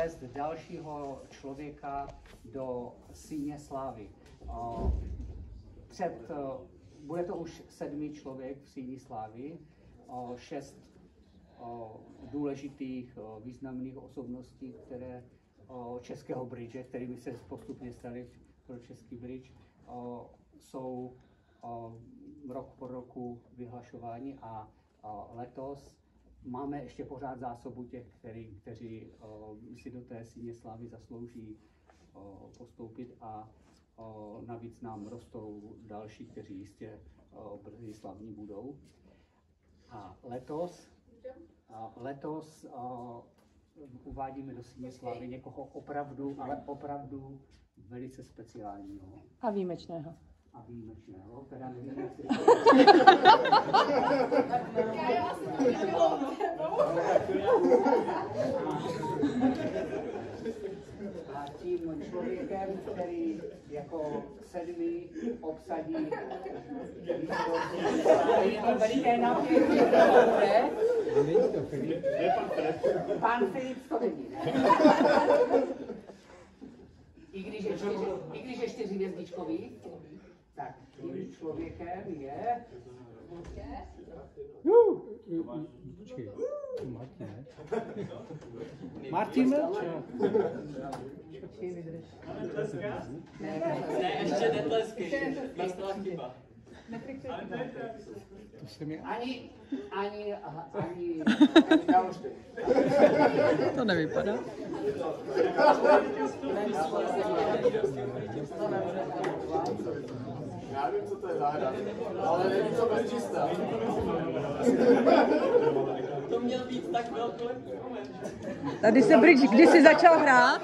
zavést dalšího člověka do síně slávy. Bude to už 7. člověk v síni slávy, 6 důležitých, významných osobností, které českého bridge, kterými se postupně stali pro český bridge, jsou rok po roku vyhlašováni a letos máme ještě pořád zásobu těch, kteří si do té síně slávy zaslouží postoupit a navíc nám rostou další, kteří jistě brzy slavní budou. A letos uvádíme do síně slávy někoho opravdu, ale opravdu velice speciálního. A výjimečného. Teda nevím, jak si... A tím člověkem, který jako 7. obsadí je to veliké napětí, pan Filip to není, ne? I když je 4 hvězdičkový, tak tím člověkem je... Počkej, Martin, ne? Martin Melčák. Počkej, vydrž. Ne, ještě netlesky. Nastala chyba. To se mi... Ani další. To nevypadá. Já vím, co to je záhra, ale nevím, co bez čistá. To měl být tak velkolepý moment. Tady se bridge kdysi začal hrát.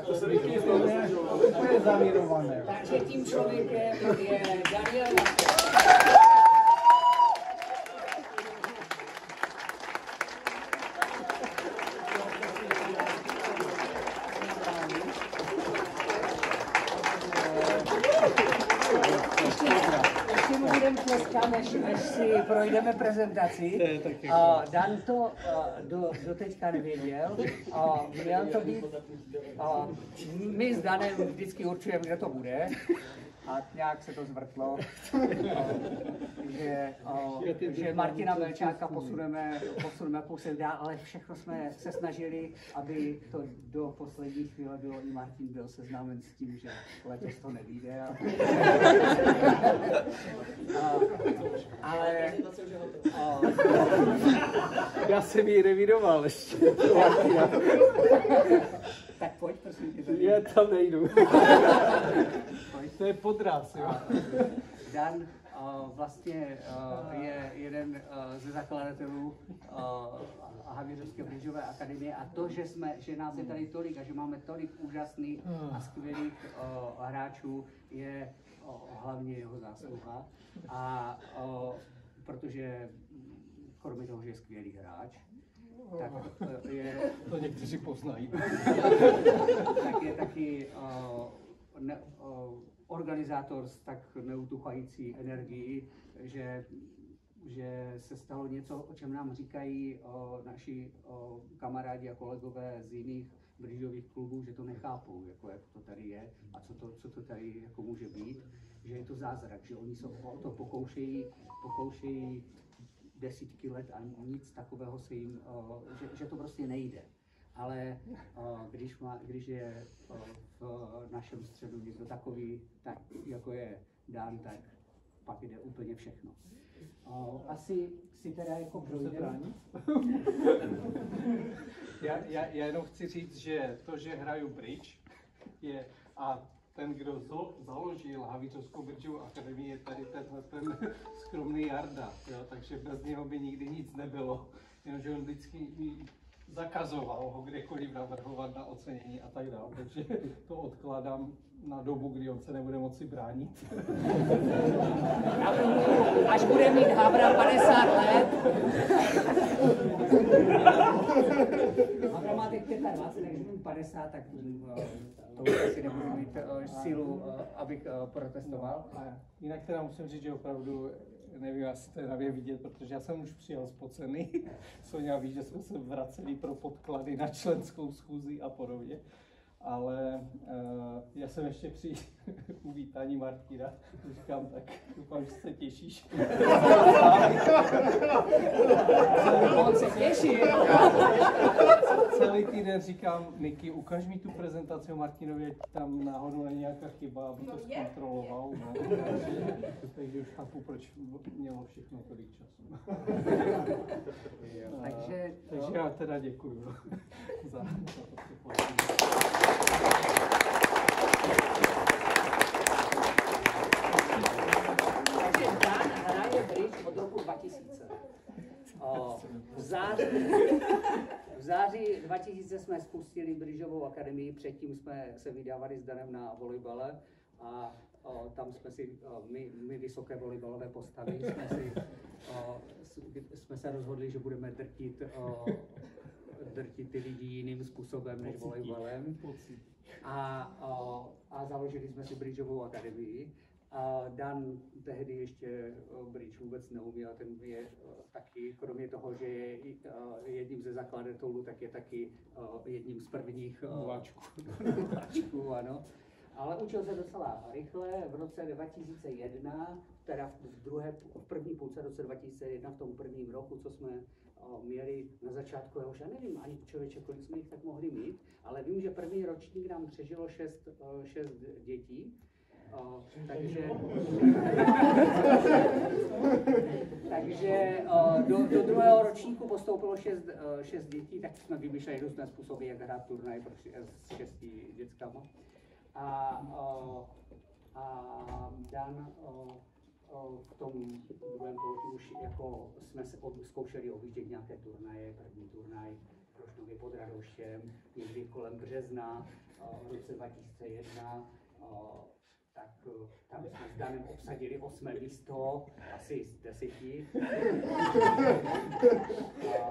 To se mi úplně zamírované. Takže tím člověkem je Daniel. Ještě mu budeme tleskat, než si projdeme prezentaci. Dan to do teďka nevěděl. Měl to být... My s Danem vždycky určujeme, kdo to bude. A nějak se to zvrtlo, že Martina Melčáka posuneme kousek dál, ale všechno jsme se snažili, aby to do poslední chvíle bylo, i Martin byl seznámen s tím, že letos to nevyjde. Ale... Já jsem ji revidoval ještě. Tak pojď, prosím tě. Já tam nejdu. To je podraz, jo. Dan vlastně je jeden ze zakladatelů Havířovské bridgeové akademie a to, že nás je tady tolik a že máme tolik úžasných a skvělých hráčů, je hlavně jeho zásluha. A protože kromě toho, že je skvělý hráč, tak je... To někteří poznají. Tak je taky organizátor s tak neutuchající energií, že se stalo něco, o čem nám říkají naši kamarádi a kolegové z jiných bridgeových klubů, že to nechápou, jako jak to tady je a co to tady jako může být, že je to zázrak, že oni se o to pokoušejí desítky let a nic takového se jim, že to prostě nejde. Ale když je v našem středu někdo takový, tak jako je Dan, tak pak jde úplně všechno. Asi si teda jako projdeme. Já jenom chci říct, že to, že hraju bridge, je a ten, kdo založil Havířovskou bridgeovou akademii, je tady ten skromný Jarda, jo, takže bez něho by nikdy nic nebylo, jenomže on vždycky zakazoval ho kdekoliv navrhovat na ocenění a tak dále, takže to odkládám na dobu, kdy on se nebude moci bránit. Až bude mít Havra 50 let. Havra má teď 25, takže mít 50, tak to už asi nebudu mít sílu, abych protestoval. A jinak teda musím říct, že opravdu nevím, jestli to je na mě vidět, protože já jsem už přijel spocený. Soňa ví, že jsme se vraceli pro podklady na členskou schůzi a podobně. Ale já jsem ještě při uvítání Martina, říkám, tak doufám, že se těšíš. On se těší. Celý týden říkám, Niky, ukaž mi tu prezentaci o Martinovi, ať tam náhodou není nějaká chyba, aby to zkontroloval. No. Takže už chápu, proč mělo všechno tolik času. Takže já teda děkuju za to. Takže Dan hraje bridge od roku 2000. V září 2000 jsme spustili bridgeovou akademii, předtím jsme se vydávali s Danem na volejbale a tam jsme si, my vysoké volejbalové postavy, jsme se rozhodli, že budeme drtit ty lidi jiným způsobem než volejbalem. A založili jsme si bridgeovou akademii. A Dan tehdy ještě bridge vůbec neuměl, ten je taky, kromě toho, že je jedním ze zakladatelů, tak je taky jedním z prvních nováčků, ano. Ale učil se docela rychle. V roce 2001, teda v první půlce roce 2001, v tom prvním roku, co jsme měli na začátku, já už nevím ani člověče, kolik jsme jich tak mohli mít, ale vím, že první ročník nám přežilo 6 dětí. Takže do druhého ročníku postoupilo 6 dětí, tak jsme vymýšleli různé způsoby, jak hrát turnaj s 6 dětskama. A Dan v tom druhém pololetí už jako jsme zkoušeli objíždět nějaké turnaje, první turnaj v Rožnově pod Radhoštěm, někdy kolem března v roce 2001. Tak tam jsme s Danem obsadili 8. místo, asi z 10.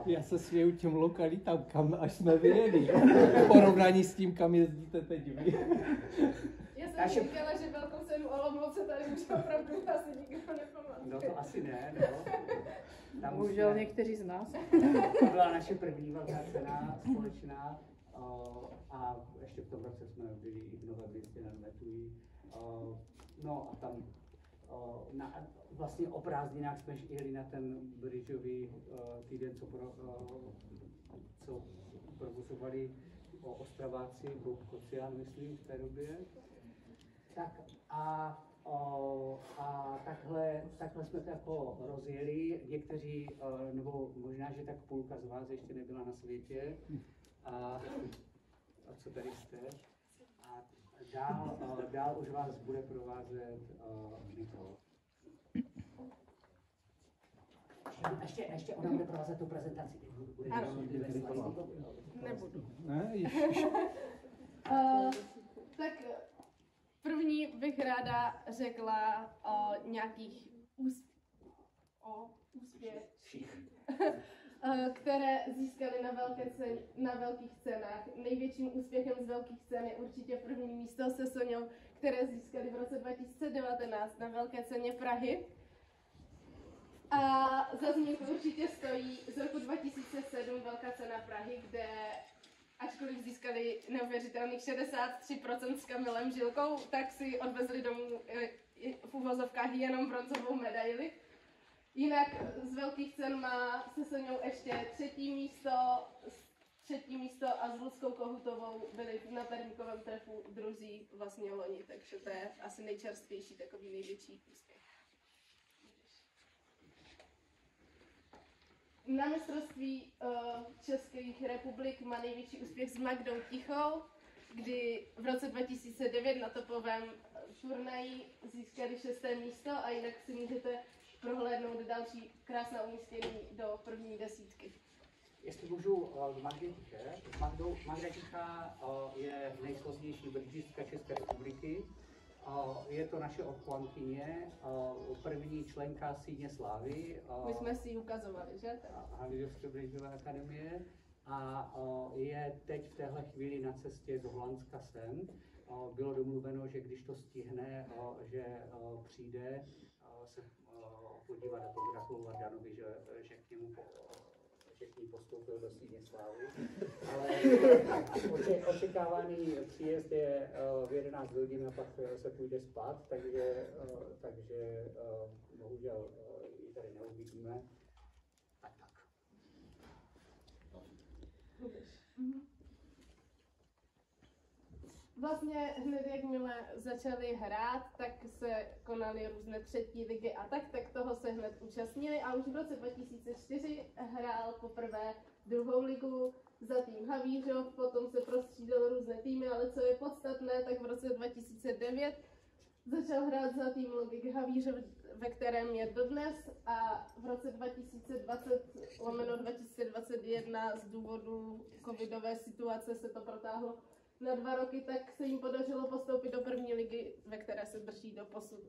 Já se směju těm lokalitám, kam až jsme vyjeli. V porovnání s tím, kam jezdíte teď vy. Já jsem říkala, že velkou cenu Olomouce tady už opravdu asi nikdo nepamatuje. No to asi ne, no. Bohužel někteří z nás. To byla naše první velká cena společná a ještě v tom roce jsme byli i v Novém Městě nad Metují. No a tam vlastně o prázdninách jsme jeli na ten bridgeový týden, co provozovali Ostraváci, Bob Kocián, myslím, v té době. Tak a takhle jsme to jako rozjeli. Někteří, nebo možná, že tak půlka z vás ještě nebyla na světě. A co tady jste? Dál už vás bude provázet Nikol. Ještě ona bude provázet tu prezentaci. Nebudu. Ne, Tak první bych ráda řekla o nějakých úspěších, které získaly na velkých cenách. Největším úspěchem z velkých cen je určitě první místo se Soňou, které získali v roce 2019 na Velké ceně Prahy. A za zmínku určitě stojí z roku 2007 Velká cena Prahy, kde ačkoliv získali neuvěřitelných 63% s Kamilem Žilkou, tak si odvezli domů v uvozovkách jenom bronzovou medaili. Jinak z velkých cen má se Soňou ještě třetí místo a s Luckou Kohutovou byli na Perníkovém trefu druzí vlastně loni, takže to je asi nejčerstvější takový největší úspěch. Na mistrovství Českých republik má největší úspěch s Magdou Tichou, kdy v roce 2009 na topovém turnaji získali 6. místo a jinak si můžete prohlédnout další krásná umístění do první desítky. Jestli můžu k Magdě Tiché. Magda Tichá je nejslavnější bridžistka České republiky. Je to naše odklankyně, první členka Síně slávy. My jsme si ji ukazovali, že? Haličské bridgeové akademie. A je teď v téhle chvíli na cestě z Holandska sem. Bylo domluveno, že když to stihne, že přijde se podívat a pogratulovat Danovi, že k němu postoupil do Síně slávy. Ale očekávaný příjezd je v 11 hodin a pak se půjde spát, takže bohužel ji tady neuvidíme. Tak. Vlastně hned jakmile začali hrát, tak se konaly různé třetí ligy a tak toho se hned účastnili a už v roce 2004 hrál poprvé druhou ligu za tým Havířov, potom se prostřídalo různé týmy, ale co je podstatné, tak v roce 2009 začal hrát za tým Logik Havířov, ve kterém je dodnes a v roce 2020/2021 z důvodu covidové situace se to protáhlo na 2 roky, tak se jim podařilo postoupit do první ligy, ve které se drží do posud.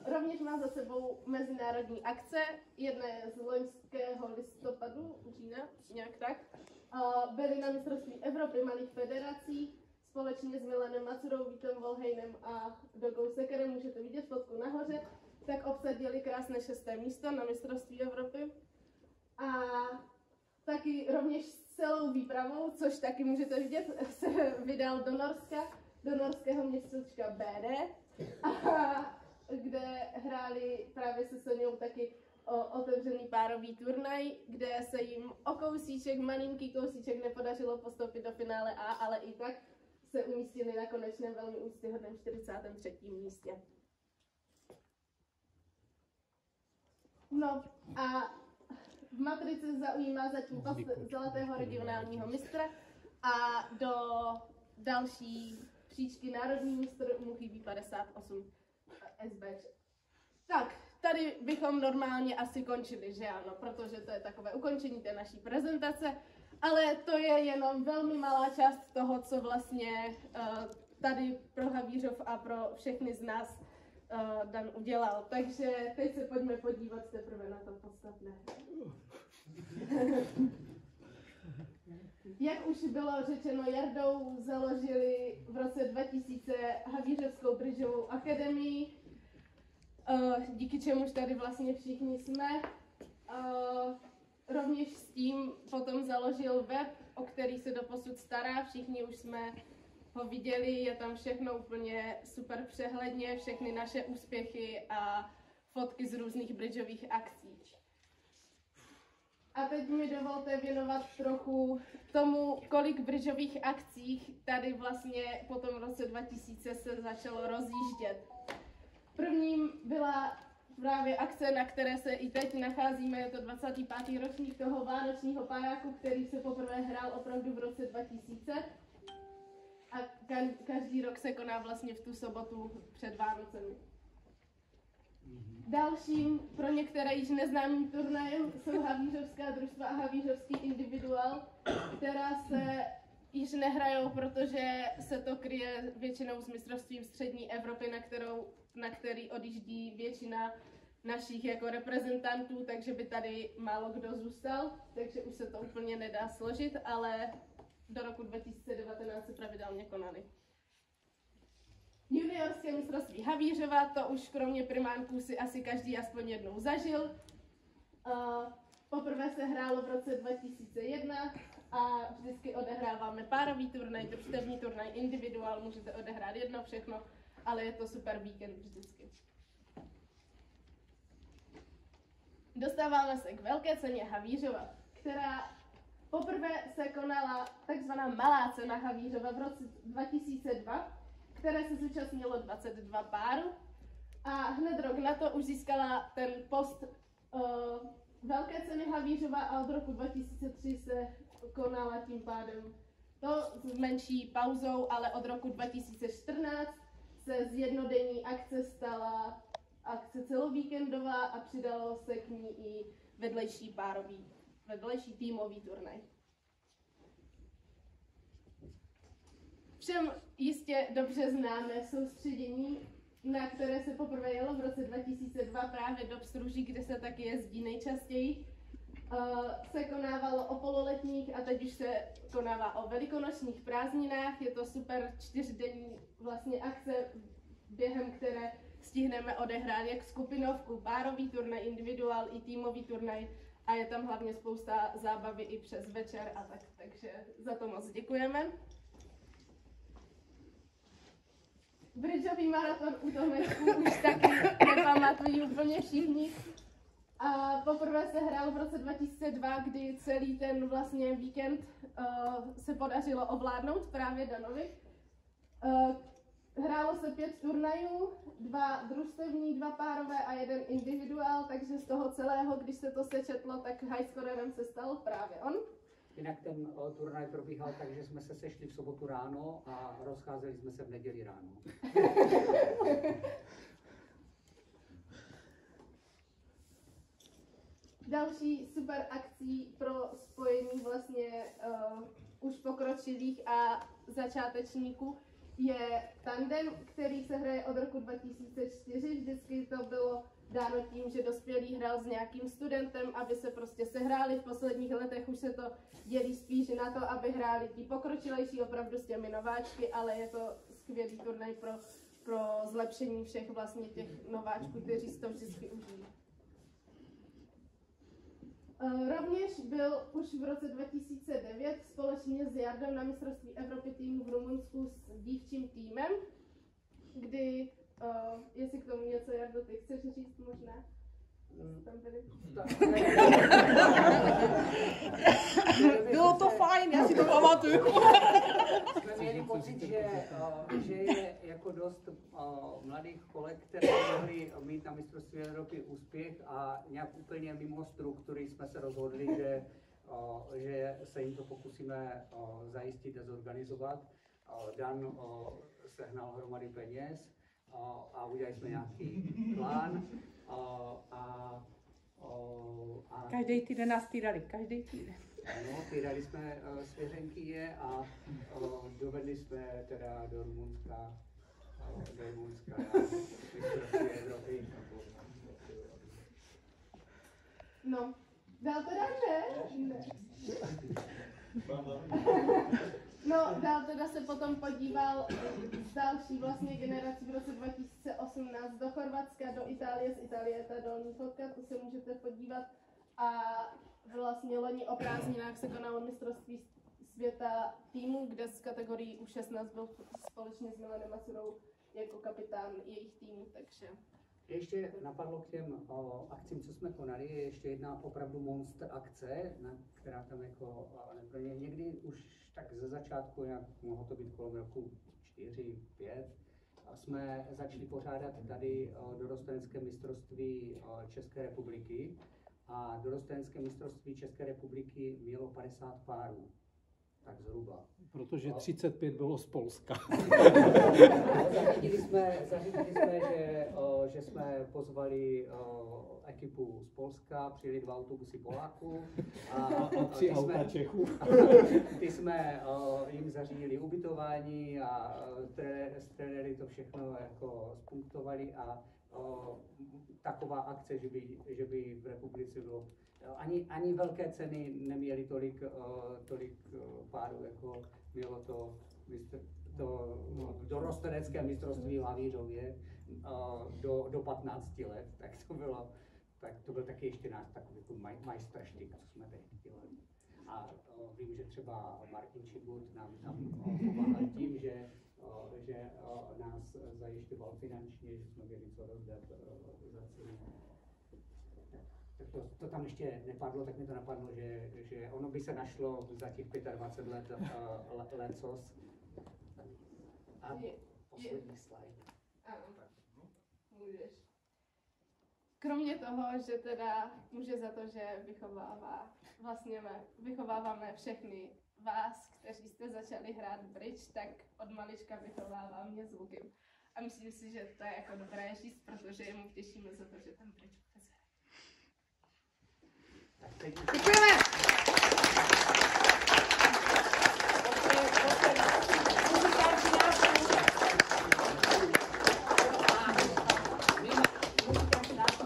Rovněž má za sebou mezinárodní akce, jedna je z loňského listopadu, října, nějak tak. Byli na mistrovství Evropy malých federací společně s Milanem Macurou, Vítem Volhejnem a Dogou Sekerem, můžete vidět fotku nahoře, tak obsadili krásné 6. místo na mistrovství Evropy. A taky rovněž s celou výpravou, což taky můžete vidět, se vydal do Norska, do norského městečka BD, kde hráli právě se Soňou taky otevřený párový turnaj, kde se jim o kousíček, malinký kousíček nepodařilo postoupit do finále A, ale i tak se umístili na konečném velmi úctyhodném 43. místě. No a v matrice zaujímá zatím post zlatého regionálního mistra a do další příčky národní mistr mu chybí 58 SBČ. Tak, tady bychom normálně asi končili, že ano, protože to je takové ukončení té naší prezentace, ale to je jenom velmi malá část toho, co vlastně tady pro Havířov a pro všechny z nás Dan udělal. Takže teď se pojďme podívat teprve na to podstatné. Jak už bylo řečeno Jardou, založili v roce 2000 Havířovskou bridžovou akademii, díky čemuž tady vlastně všichni jsme. Rovněž s tím potom založil web, o který se doposud stará, všichni už jsme ho viděli, je tam všechno úplně super přehledně, všechny naše úspěchy a fotky z různých bridžových akcí. A teď mi dovolte věnovat trochu tomu, kolik bridžových akcích tady vlastně po tom roce 2000 se začalo rozjíždět. Prvním byla právě akce, na které se i teď nacházíme, je to 25. ročník toho vánočního páráku, který se poprvé hrál opravdu v roce 2000. A každý rok se koná vlastně v tu sobotu před Vánocemi. Dalším pro některé již neznámým turnajem jsou Havířovská družstva a Havířovský individuál, která se již nehrajou, protože se to kryje většinou s mistrovstvím střední Evropy, na který odjíždí většina našich jako reprezentantů, takže by tady málo kdo zůstal, takže už se to úplně nedá složit, ale do roku 2019 se pravidelně konaly. Juniorské mistrovství Havířova, to už kromě primánků si asi každý aspoň jednou zažil. Poprvé se hrálo v roce 2001 a vždycky odehráváme párový turnaj, družstevní turnaj, individuál, můžete odehrát jedno, všechno, ale je to super víkend vždycky. Dostáváme se k velké ceně Havířova, která poprvé se konala takzvaná malá cena Havířova v roce 2002, které se zúčastnilo 22 párů a hned rok na to už získala ten post velké ceny Havířova a od roku 2003 se konala tím pádem to s menší pauzou, ale od roku 2014 se z jednodenní akce stala akce celovíkendová a přidalo se k ní i vedlejší týmový turnaj. Všem jistě dobře známe soustředění, na které se poprvé jelo v roce 2002 právě do Pstruží, kde se taky jezdí nejčastěji. se konávalo o pololetních a teď už se konává o velikonočních prázdninách. Je to super 4denní vlastně akce, během které stihneme odehrát jak skupinovku, párový turnaj, individuál i týmový turnaj a je tam hlavně spousta zábavy i přes večer a tak, takže za to moc děkujeme. Bridgeový maraton u Tomečku už taky nepamatují úplně všichni. A poprvé se hrál v roce 2002, kdy celý ten vlastně víkend se podařilo ovládnout právě Danovi. Hrálo se 5 turnajů, 2 družstevní, 2 párové a 1 individuál, takže z toho celého, když se to sečetlo, tak highscorerem se stal právě on. Jinak ten turnaj probíhal tak, že jsme se sešli v sobotu ráno a rozcházeli jsme se v neděli ráno. Další super akcí pro spojení vlastně už pokročilých a začátečníků je tandem, který se hraje od roku 2004. Vždycky to bylo dáno tím, že dospělý hrál s nějakým studentem, aby se prostě sehráli. V posledních letech už se to dělí spíš na to, aby hráli ti pokročilejší opravdu s těmi nováčky, ale je to skvělý turnaj pro zlepšení všech vlastně těch nováčků, kteří si to vždycky užijí. Rovněž byl už v roce 2009 společně s Jardou na mistrovství Evropy týmu v Rumunsku s dívčím týmem, kdy, jestli k tomu něco, Jardo, ty chceš říct možná? Tam byli. Bylo to fajn, já si to pamatuju. Jsme měli pocit, že je jako dost mladých kolek, které mohli mít na mistrovství Evropy úspěch a nějak úplně mimo struktury jsme se rozhodli, že se jim to pokusíme zajistit a zorganizovat. Dan sehnal hromady peněz a udělali jsme nějaký plán. Každý týden nás týrali, každý týden. Ano, týrali jsme svěřenky a dovedli jsme teda do Rumunska mistrovství Evropy. No, dál teda ne. No, dál teda se potom podíval z další vlastně generací v roce 2018 do Chorvatska, do Itálie, z Itálie je ta dolní fotka, to se můžete podívat. A vlastně loni o prázdninách se konalo mistrovství světa týmu, kde z kategorií U16 byl společně s Milanem Masurou jako kapitán jejich týmu, takže... Ještě napadlo k těm akcím, co jsme konali, je ještě jedna opravdu monster akce, která tam jako někdy už tak ze začátku, jak mohlo to být kolem roku 4, 5, jsme začali pořádat tady dorostenecké mistrovství České republiky a dorostenecké mistrovství České republiky mělo 50 párů, tak zhruba. Protože 35 bylo z Polska. Zařídili jsme, že jsme pozvali ekipu z Polska, přijeli 2 autobusy Poláků a 3 auta Čechů. Ty jsme jim zařídili ubytování a trenéry to všechno jako spunktovali a taková akce, že by v republice bylo ani velké ceny neměly tolik párů, jako mělo to dorostenecké mistrovství v Havířově do 15 let, tak to byl taky ještě náš takový majstrštyk, co jsme tehdy dělali. A vím, že třeba Martin Čibut nám tam pomáhal tím, že nás zajišťoval finančně, že jsme měli co rozdat za cenu. Tak to tam ještě nepadlo, tak mi to napadlo, že ono by se našlo za těch 25 let lecos. A poslední slide. Ano, můžeš. Kromě toho, že teda může za to, že vychováváme všechny vás, kteří jste začali hrát bridge, tak od malička vychovává mě zvukem. A myslím si, že to je jako dobré říct, protože je mu těšíme za to, že ten bridge vůbec hraje. Děkujeme!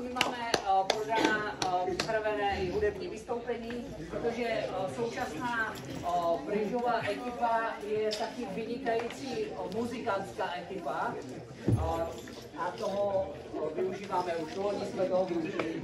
My máme připravené i hudební vystoupení. Bridgeová ekipa je taky vynikající muzikantská ekipa a toho využíváme už loni, jsme toho využili.